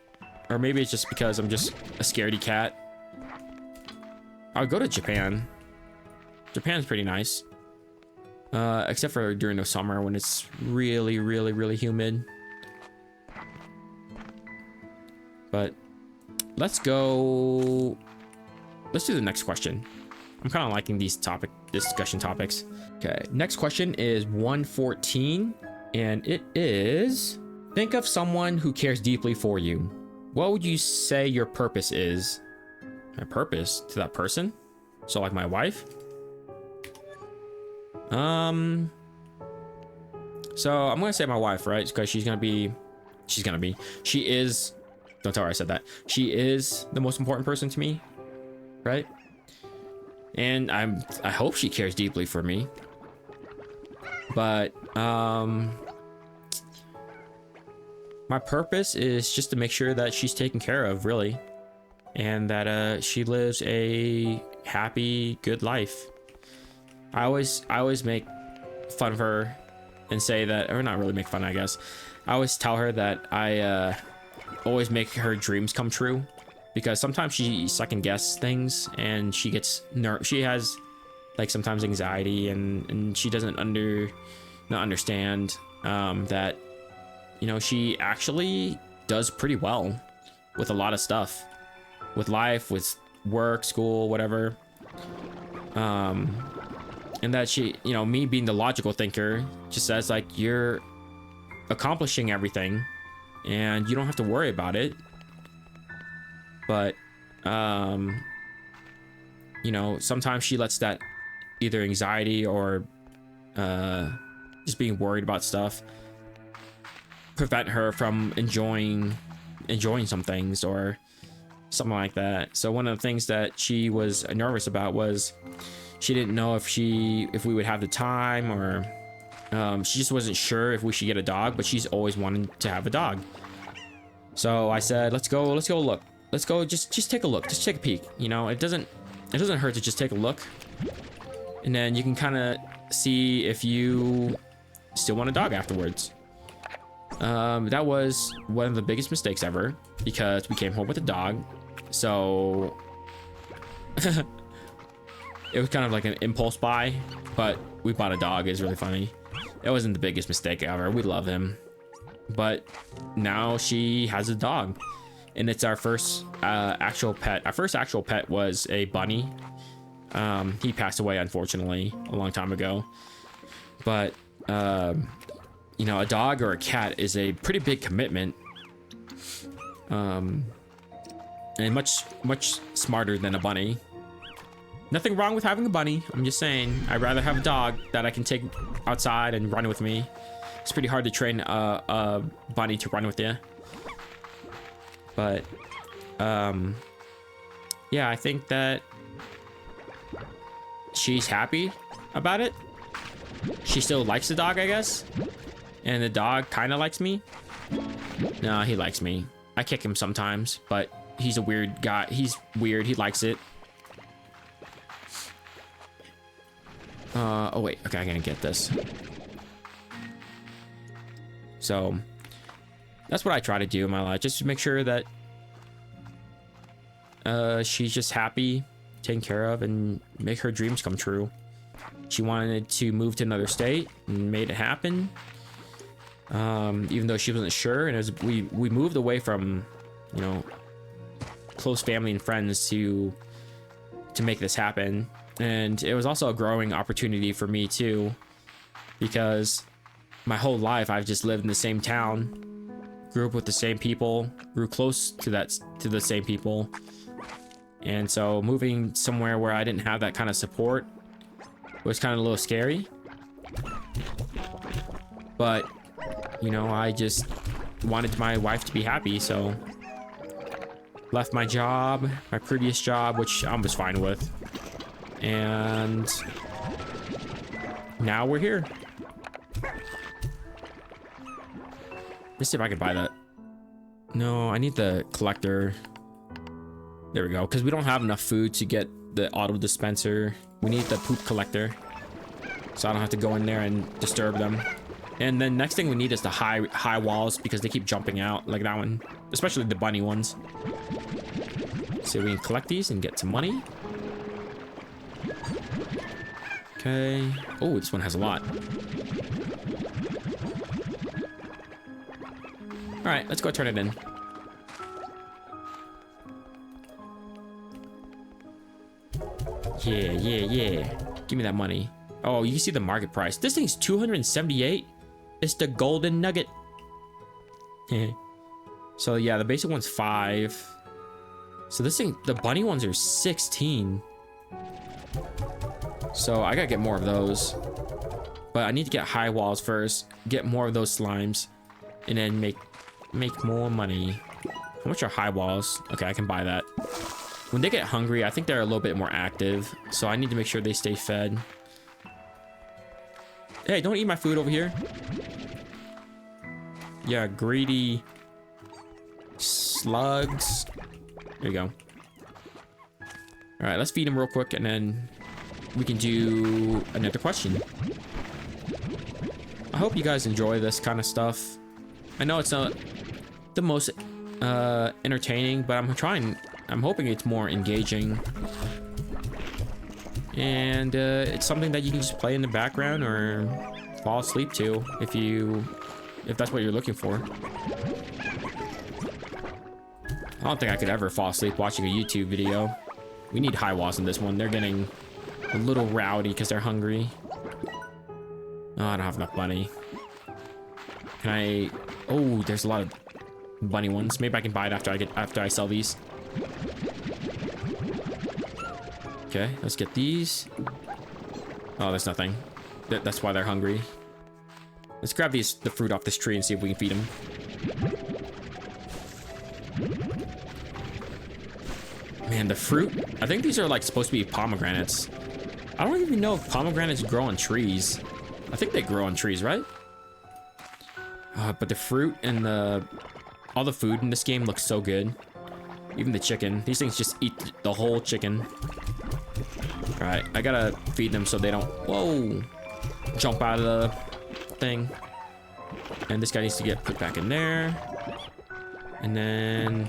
Or maybe it's just because I'm just a scaredy cat. I would go to Japan. Japan's pretty nice. Except for during the summer when it's really, really, really humid. But let's go. Let's do the next question. I'm kind of liking these discussion topics. Okay, next question is 114, and it is: think of someone who cares deeply for you. What would you say your purpose is? My purpose to that person? So like my wife? So I'm gonna say my wife, right? Because she is, don't tell her I said that. She is the most important person to me, right? And I hope she cares deeply for me. But my purpose is just to make sure that she's taken care of, really, and that she lives a happy, good life. I always make fun of her and say that, or not really make fun, I guess. I always tell her that I always make her dreams come true, because sometimes she second guesses things and she gets she has like sometimes anxiety, and she doesn't not understand that, you know, she actually does pretty well with a lot of stuff, with life, with work, school, whatever. And that she, you know, me being the logical thinker, just says like, you're accomplishing everything and you don't have to worry about it. But you know, sometimes she lets that either anxiety or just being worried about stuff prevent her from enjoying some things or something like that. So one of the things that she was nervous about was she didn't know if we would have the time, or she just wasn't sure if we should get a dog, but she's always wanted to have a dog. So I said, let's go look. Let's go just take a look. Just take a peek. You know, it doesn't hurt to just take a look. And then you can kind of see if you still want a dog afterwards. That was one of the biggest mistakes ever, because we came home with a dog. So it was kind of like an impulse buy, but we bought a dog. It's really funny. It wasn't the biggest mistake ever. We love him. But now she has a dog, and it's our first actual pet. Our first actual pet was a bunny. He passed away, unfortunately, a long time ago. But you know, a dog or a cat is a pretty big commitment, and much smarter than a bunny. Nothing wrong with having a bunny. I'm just saying, I'd rather have a dog that I can take outside and run with me. It's pretty hard to train a bunny to run with you. But yeah, I think that she's happy about it. She still likes the dog, I guess. And the dog kind of likes me. No, he likes me. I kick him sometimes, but he's a weird guy. He's weird. He likes it. Oh wait, okay, I gotta get this. So that's what I try to do in my life, just to make sure that she's just happy, taken care of, and make her dreams come true. She wanted to move to another state and made it happen. Even though she wasn't sure, and we moved away from, you know, close family and friends to make this happen. And it was also a growing opportunity for me too, because my whole life I've just lived in the same town, grew up with the same people, grew close to the same people. And so moving somewhere where I didn't have that kind of support was kind of a little scary. But, you know, I just wanted my wife to be happy, so left my job, my previous job, which I was fine with. And now we're here. Let's see if I can buy that. No, I need the collector. There we go, because we don't have enough food to get the auto dispenser. We need the poop collector, so I don't have to go in there and disturb them. And then next thing we need is the high walls, because they keep jumping out, like that one, especially the bunny ones. So we can collect these and get some money. Okay. Oh, this one has a lot. All right, let's go turn it in. Yeah. Give me that money. Oh, you can see the market price. This thing's 278. It's the golden nugget. So yeah, the basic one's 5. So this thing, the bunny ones are 16. So I gotta get more of those. But I need to get high walls first, get more of those slimes, and then make more money. How much are high walls? Okay, I can buy that. When they get hungry, I think they're a little bit more active, so I need to make sure they stay fed. Hey, don't eat my food over here. Yeah, greedy slugs. There you go. All right, let's feed him real quick, and then we can do another question. I hope you guys enjoy this kind of stuff. I know it's not the most entertaining, but I'm hoping it's more engaging. And it's something that you can just play in the background or fall asleep to if that's what you're looking for. I don't think I could ever fall asleep watching a YouTube video. We need high walls in this one. They're getting a little rowdy because they're hungry. Oh, I don't have enough money. Can I? Oh, there's a lot of bunny ones. Maybe I can buy it after I sell these. Okay, let's get these. Oh, there's nothing. That's why they're hungry. Let's grab the fruit off this tree and see if we can feed them. Man, the fruit. I think these are like supposed to be pomegranates. I don't even know if pomegranates grow on trees. I think they grow on trees, right? But the fruit and all the food in this game looks so good. Even the chicken. These things just eat the whole chicken. All right, I gotta feed them so they don't, whoa, jump out of the thing. And this guy needs to get put back in there. And then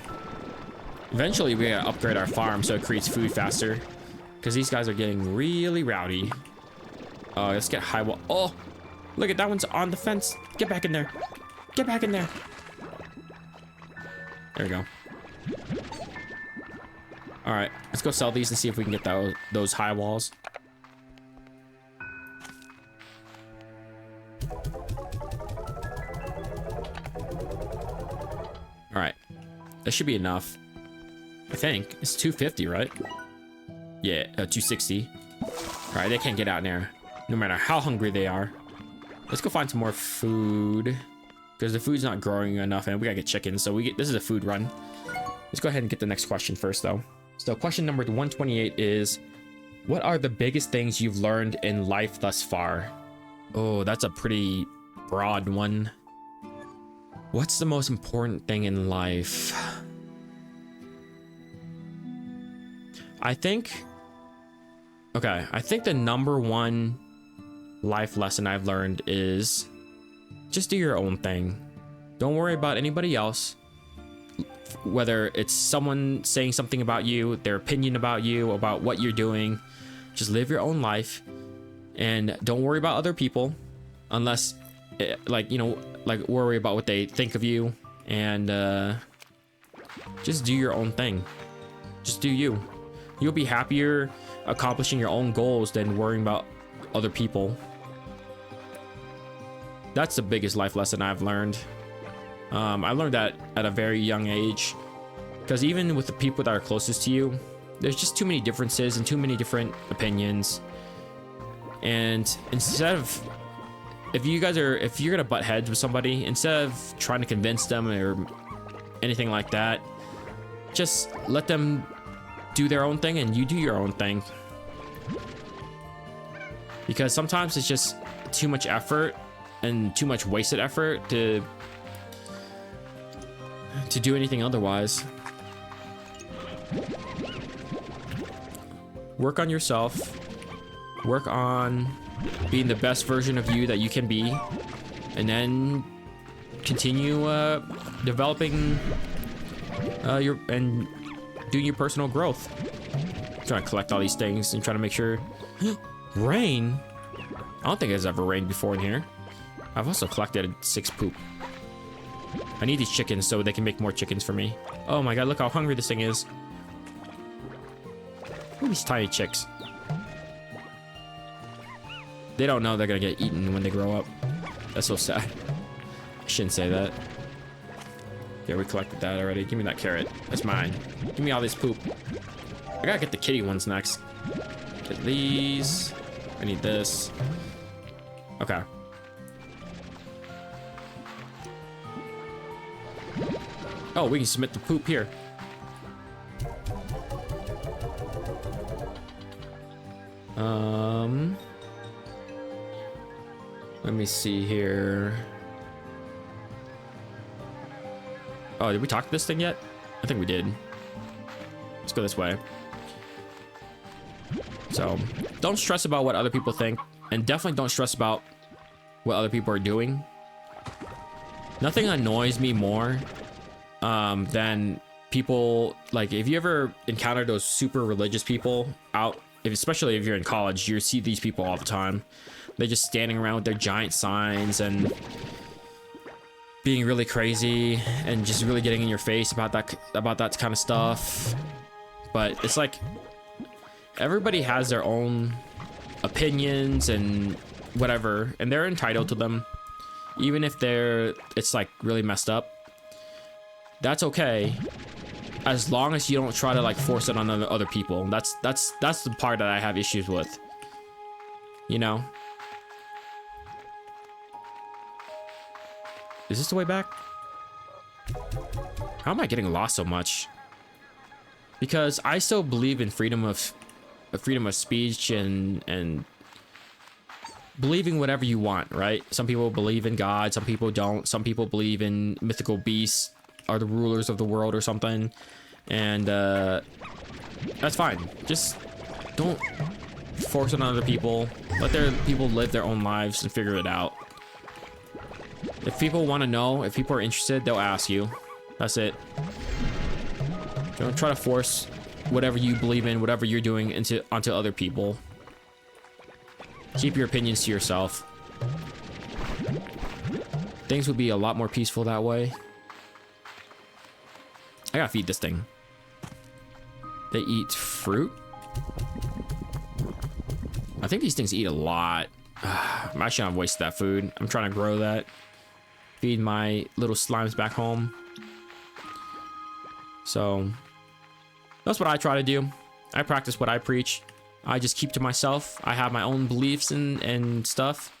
eventually we gotta upgrade our farm so it creates food faster, because these guys are getting really rowdy. Let's get high wall. Oh, look at that one's on the fence. Get back in there. Get back in there. There we go. All right, let's go sell these and see if we can get those high walls. All right, that should be enough. I think it's 250, right? Yeah, 260. All right, they can't get out in there, no matter how hungry they are. Let's go find some more food, because the food's not growing enough, and we gotta get chickens. So this is a food run. Let's go ahead and get the next question first, though. So question number 128 is, what are the biggest things you've learned in life thus far? Oh, that's a pretty broad one. What's the most important thing in life? I think the number one life lesson I've learned is just do your own thing. Don't worry about anybody else. Whether it's someone saying something about you, their opinion about you, about what you're doing, just live your own life and don't worry about other people unless like worry about what they think of you, and just do your own thing. Just do you. You'll be happier accomplishing your own goals than worrying about other people. That's the biggest life lesson I've learned. I learned that at a very young age, because even with the people that are closest to you, there's just too many differences and too many different opinions. And instead of, if you're gonna butt heads with somebody, instead of trying to convince them or anything like that, just let them do their own thing and you do your own thing. Because sometimes it's just too much effort and too much wasted effort to do anything otherwise. Work on yourself. Work on being the best version of you that you can be, and then continue developing and doing your personal growth. Trying to collect all these things and trying to make sure. Rain? I don't think it's ever rained before in here. I've also collected 6 poop. I need these chickens so they can make more chickens for me. Oh my god, look how hungry this thing is. Look at these tiny chicks. They don't know they're gonna get eaten when they grow up. That's so sad. I shouldn't say that. Yeah, we collected that already. Give me that carrot. That's mine. Give me all this poop. I gotta get the kitty ones next. Get these. I need this. Okay. Oh, we can submit the poop here. Let me see here. Oh, did we talk to this thing yet? I think we did. Let's go this way. So, don't stress about what other people think, and definitely don't stress about what other people are doing. Nothing annoys me more than people, like, if you ever encounter those super religious people out, especially if you're in college, you see these people all the time. They're just standing around with their giant signs and being really crazy and just really getting in your face about that kind of stuff. But it's like everybody has their own opinions and whatever, and they're entitled to them, even if it's like really messed up. That's okay, as long as you don't try to like force it on other people. That's the part that I have issues with, you know. Is this the way back? How am I getting lost so much? Because I still believe in freedom of speech and believing whatever you want, right? Some people believe in God, some people don't. Some people believe in mythical beasts are the rulers of the world or something, and that's fine. Just don't force it on other people. Let people live their own lives and figure it out. If people want to know, if people are interested, they'll ask you. That's it. Don't try to force whatever you believe in, whatever you're doing, onto other people. Keep your opinions to yourself. Things would be a lot more peaceful that way. I gotta feed this thing. They eat fruit? I think these things eat a lot. I shouldn't have wasted that food. I'm trying to grow that. Feed my little slimes back home. So that's what I try to do. I practice what I preach. I just keep to myself. I have my own beliefs and stuff.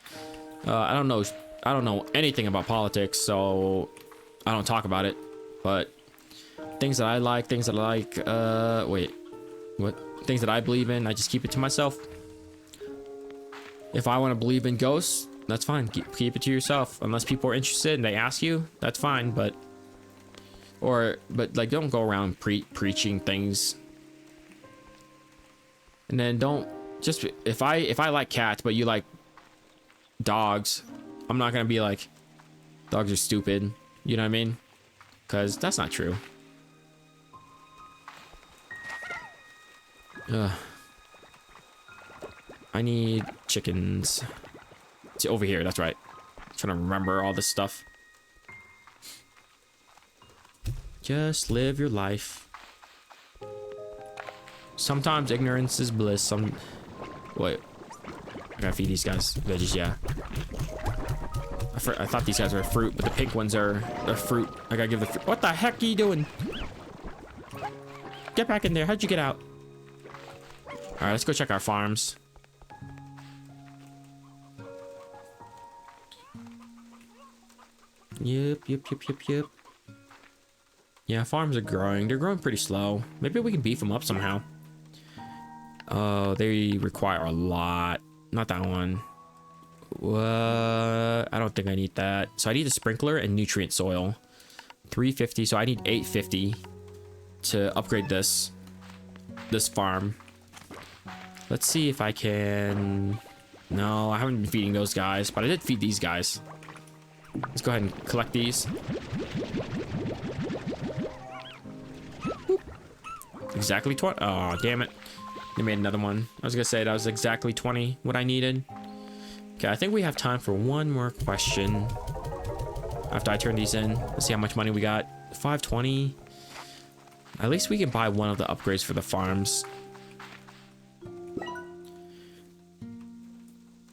I don't know anything about politics, so I don't talk about it. But things that I like, things that I believe in, I just keep it to myself. If I want to believe in ghosts, that's fine. Keep it to yourself. Unless people are interested and they ask you, that's fine. But like, don't go around preaching things. And then don't just, if I like cats but you like dogs, I'm not gonna be like, dogs are stupid. You know what I mean? Because that's not true. I need chickens. It's over here, that's right. I'm trying to remember all this stuff. Just live your life. Sometimes ignorance is bliss. Wait. I gotta feed these guys veggies, yeah. I thought these guys were fruit, but the pink ones are fruit. I gotta give the fruit. What the heck are you doing? Get back in there. How'd you get out? All right, let's go check our farms. Yep. Yeah, farms are growing. They're growing pretty slow. Maybe we can beef them up somehow. Oh, they require a lot. Not that one. What? I don't think I need that. So I need a sprinkler and nutrient soil. 350. So I need 850 to upgrade this farm. Let's see if I can. No, I haven't been feeding those guys, but I did feed these guys. Let's go ahead and collect these. Boop. Exactly 20. Oh, damn it. They made another one. I was gonna say that was exactly 20 what I needed. Okay, I think we have time for one more question after I turn these in. Let's see how much money we got. 520. At least we can buy one of the upgrades for the farms.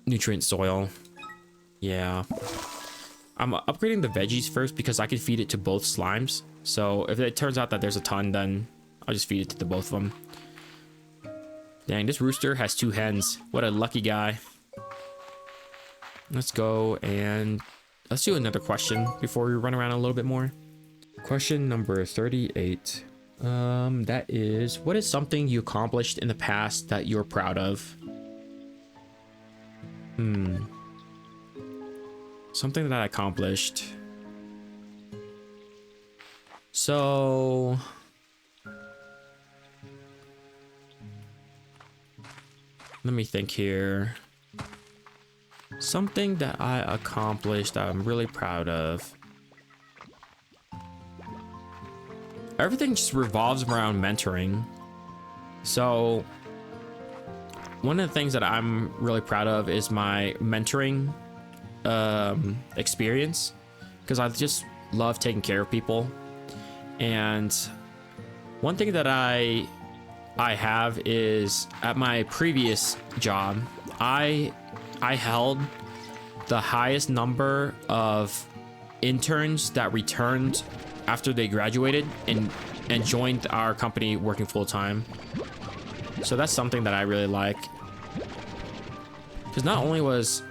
Nutrient soil. Yeah. I'm upgrading the veggies first because I can feed it to both slimes. So if it turns out that there's a ton, then I'll just feed it to the both of them. Dang, this rooster has 2 hens. What a lucky guy. Let's go and let's do another question before we run around a little bit more. Question number 38. That is, what is something you accomplished in the past that you're proud of? Something that I accomplished. So let me think here. Something that I accomplished that I'm really proud of. Everything just revolves around mentoring. So one of the things that I'm really proud of is my mentoring experience, because I just love taking care of people. And one thing that I have is at my previous job, I held the highest number of interns that returned after they graduated and joined our company working full-time. So that's something that I really like, because not only was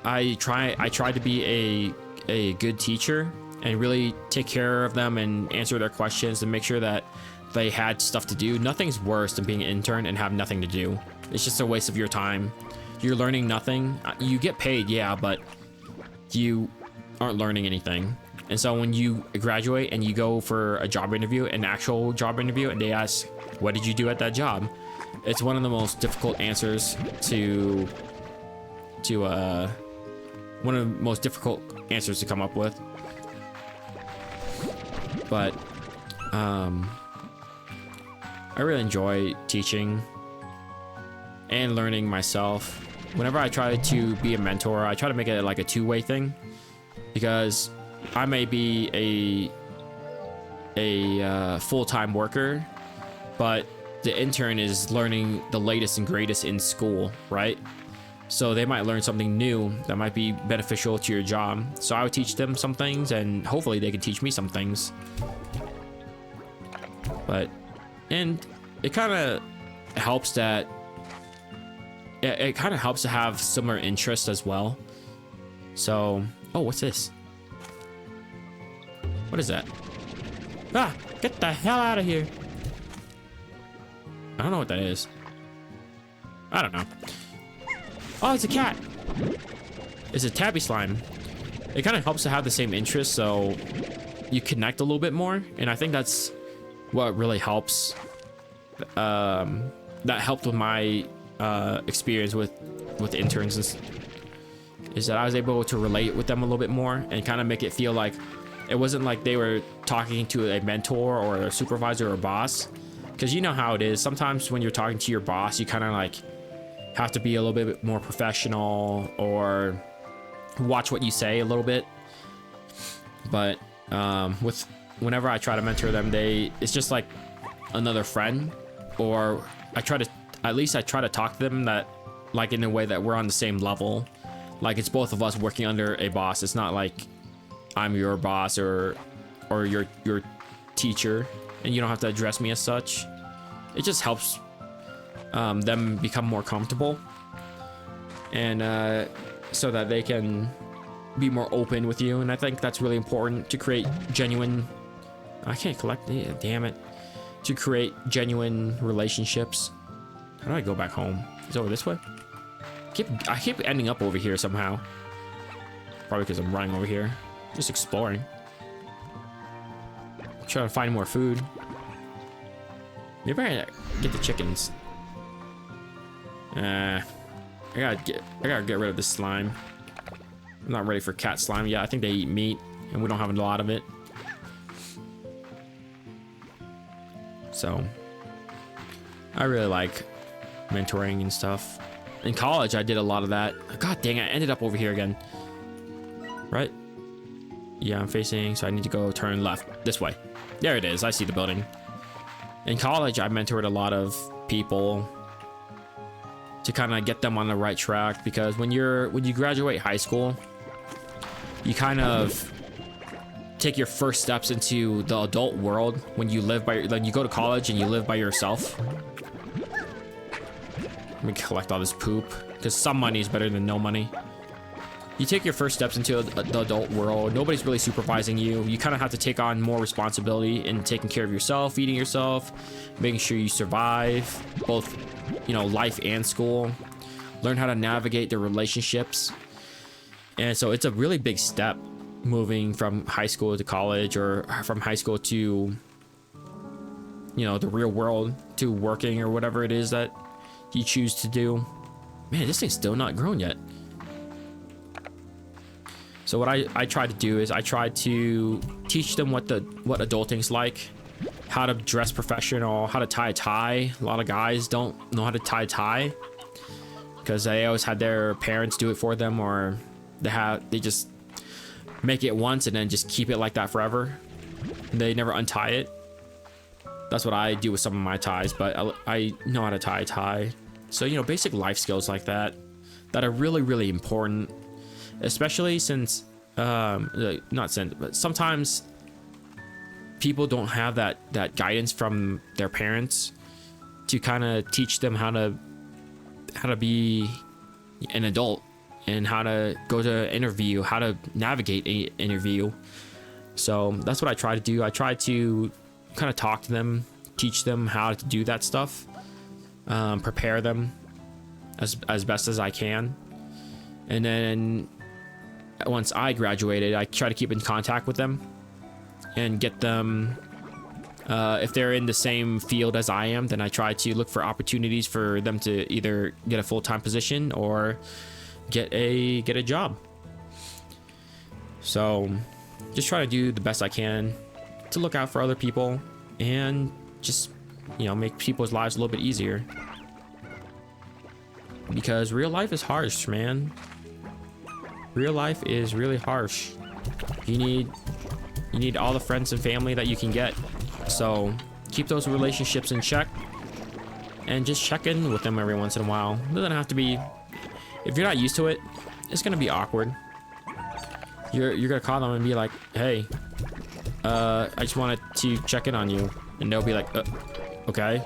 I tried to be a good teacher and really take care of them and answer their questions and make sure that they had stuff to do. Nothing's worse than being an intern and have nothing to do. It's just a waste of your time. You're learning nothing. You get paid, yeah, but you aren't learning anything. And so when you graduate and you go for a job interview, an actual job interview, and they ask, what did you do at that job? It's one of the most difficult answers to one of the most difficult answers to come up with. But I really enjoy teaching and learning myself. Whenever I try to be a mentor, I try to make it like a two-way thing, because I may be a full-time worker, but the intern is learning the latest and greatest in school, right? So they might learn something new that might be beneficial to your job. So I would teach them some things, and hopefully they can teach me some things. And it kind of helps that it kind of helps to have similar interests as well. So, oh, what's this? What is that? Ah, get the hell out of here. I don't know what that is. I don't know. Oh, it's a cat. It's a tabby slime. It kind of helps to have the same interests, so you connect a little bit more. And I think that's what really helps. That helped with my experience with interns, is that I was able to relate with them a little bit more and kind of make it feel like it wasn't like they were talking to a mentor or a supervisor or a boss. Because you know how it is. Sometimes when you're talking to your boss, you kind of like have to be a little bit more professional or watch what you say a little bit. But whenever I try to mentor them, it's just like another friend, or I try to talk to them that like in a way that we're on the same level. Like it's both of us working under a boss. It's not like I'm your boss or your teacher and you don't have to address me as such. It just helps them become more comfortable, and so that they can be more open with you. And I think that's really important to create genuine. I can't collect it. Damn it. To create genuine relationships. How do I go back home? Is it over this way? I keep ending up over here somehow. Probably because I'm running over here. Just exploring. Trying to find more food. Maybe I get the chickens. I gotta get rid of this slime. I'm not ready for cat slime yet. I think they eat meat, and we don't have a lot of it. So, I really like mentoring and stuff. In college, I did a lot of that. God dang, I ended up over here again. Right? Yeah, I'm facing, so I need to go turn left. This way. There it is. I see the building. In college, I mentored a lot of people to kind of get them on the right track, because when you graduate high school, you kind of take your first steps into the adult world when you go to college and you live by yourself. Let me collect all this poop, because some money is better than no money. You take your first steps into the adult world. Nobody's really supervising you. You kind of have to take on more responsibility in taking care of yourself, feeding yourself, making sure you survive both, life and school. Learn how to navigate the relationships. And so it's a really big step moving from high school to college, or from high school to, the real world, to working or whatever it is that you choose to do. Man, this thing's still not grown yet. So what I try to do is I try to teach them what adulting's like, how to dress professional, how to tie a tie. A lot of guys don't know how to tie a tie because they always had their parents do it for them, or they just make it once and then just keep it like that forever. They never untie it. That's what I do with some of my ties, but I know how to tie a tie. So, basic life skills like that are really, really important. Especially since, but sometimes people don't have that guidance from their parents to kind of teach them how to be an adult and how to go to an interview, how to navigate an interview. So that's what I try to do. I try to kind of talk to them, teach them how to do that stuff, prepare them as best as I can. And then once I graduated, I try to keep in contact with them and get them, if they're in the same field as I am, then I try to look for opportunities for them to either get a full-time position or get a job. So just try to do the best I can to look out for other people and just, make people's lives a little bit easier. Because real life is harsh, man. Real life is really harsh. You need all the friends and family that you can get. So keep those relationships in check and just check in with them every once in a while. It doesn't have to be, if you're not used to it, it's gonna be awkward. You're gonna call them and be like, hey, I just wanted to check in on you. And they'll be like, okay.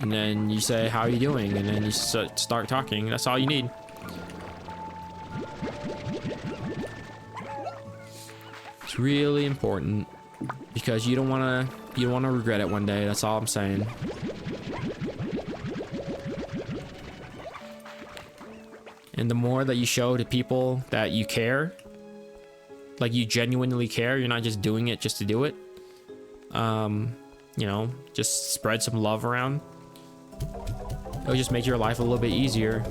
And then you say, how are you doing? And then you start talking. That's all you need. It's really important because you don't want to regret it one day. That's all I'm saying. And the more that you show to people that you care, like you genuinely care, you're not just doing it just to do it. Just spread some love around. It'll just make your life a little bit easier,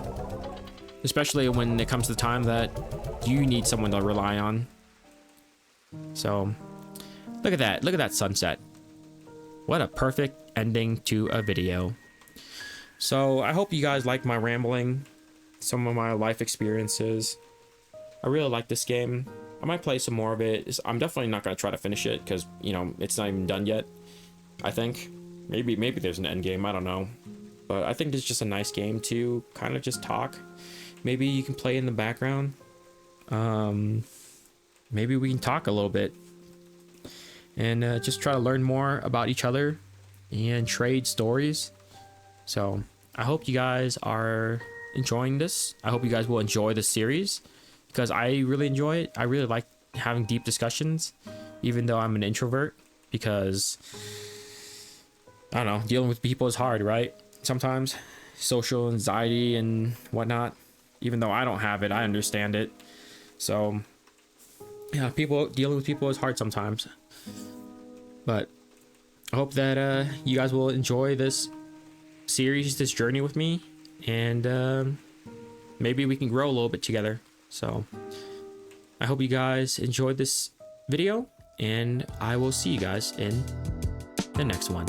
especially when it comes to the time that you need someone to rely on. So look at that sunset. What a perfect ending to a video. So I hope you guys like my rambling, some of my life experiences. I really like this game. I might play some more of it. I'm definitely not going to try to finish it because, it's not even done yet. I think maybe there's an end game. I don't know. But I think it's just a nice game to kind of just talk. Maybe you can play in the background. Maybe we can talk a little bit and just try to learn more about each other and trade stories. So I hope you guys are enjoying this. I hope you guys will enjoy the series because I really enjoy it. I really like having deep discussions, even though I'm an introvert, because I don't know, dealing with people is hard, right? Sometimes social anxiety and whatnot. Even though I don't have it, I understand it. So yeah, dealing with people is hard sometimes. But I hope that you guys will enjoy this series, this journey with me, and maybe we can grow a little bit together. So I hope you guys enjoyed this video, and I will see you guys in the next one.